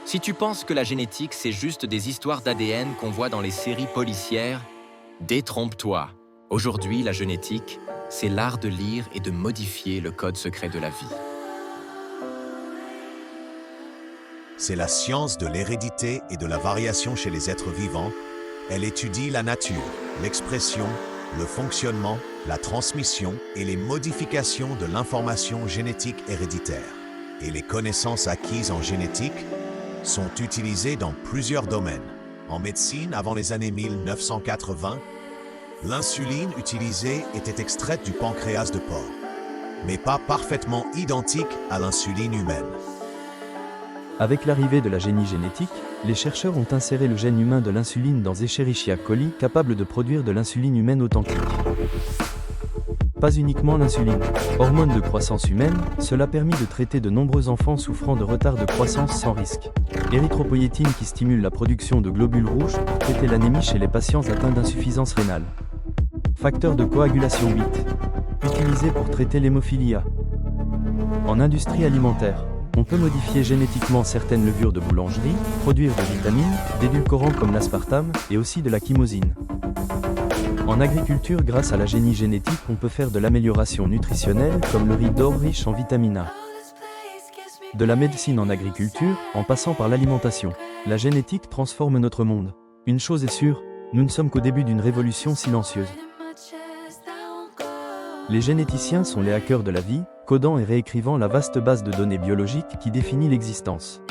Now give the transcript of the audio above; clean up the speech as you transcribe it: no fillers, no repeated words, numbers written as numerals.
Si tu penses que la génétique, c'est juste des histoires d'ADN qu'on voit dans les séries policières, détrompe-toi. Aujourd'hui, la génétique, c'est l'art de lire et de modifier le code secret de la vie. C'est la science de l'hérédité et de la variation chez les êtres vivants. Elle étudie la nature, l'expression, le fonctionnement, la transmission et les modifications de l'information génétique héréditaire. Et les connaissances acquises en génétique sont utilisées dans plusieurs domaines. En médecine, avant les années 1980, l'insuline utilisée était extraite du pancréas de porc, mais pas parfaitement identique à l'insuline humaine. Avec l'arrivée de la génie génétique, les chercheurs ont inséré le gène humain de l'insuline dans Escherichia coli, capable de produire de l'insuline humaine authentique. Pas uniquement l'insuline. Hormone de croissance humaine, cela a permis de traiter de nombreux enfants souffrant de retard de croissance sans risque. Érythropoïétine qui stimule la production de globules rouges pour traiter l'anémie chez les patients atteints d'insuffisance rénale. Facteur de coagulation 8, utilisé pour traiter l'hémophilie A. En industrie alimentaire, on peut modifier génétiquement certaines levures de boulangerie, produire des vitamines, d'édulcorants comme l'aspartame et aussi de la chymosine. En agriculture, grâce à la génie génétique, on peut faire de l'amélioration nutritionnelle comme le riz d'or riche en vitamine A. De la médecine en agriculture, en passant par l'alimentation, la génétique transforme notre monde. Une chose est sûre, nous ne sommes qu'au début d'une révolution silencieuse. Les généticiens sont les hackers de la vie, codant et réécrivant la vaste base de données biologiques qui définit l'existence.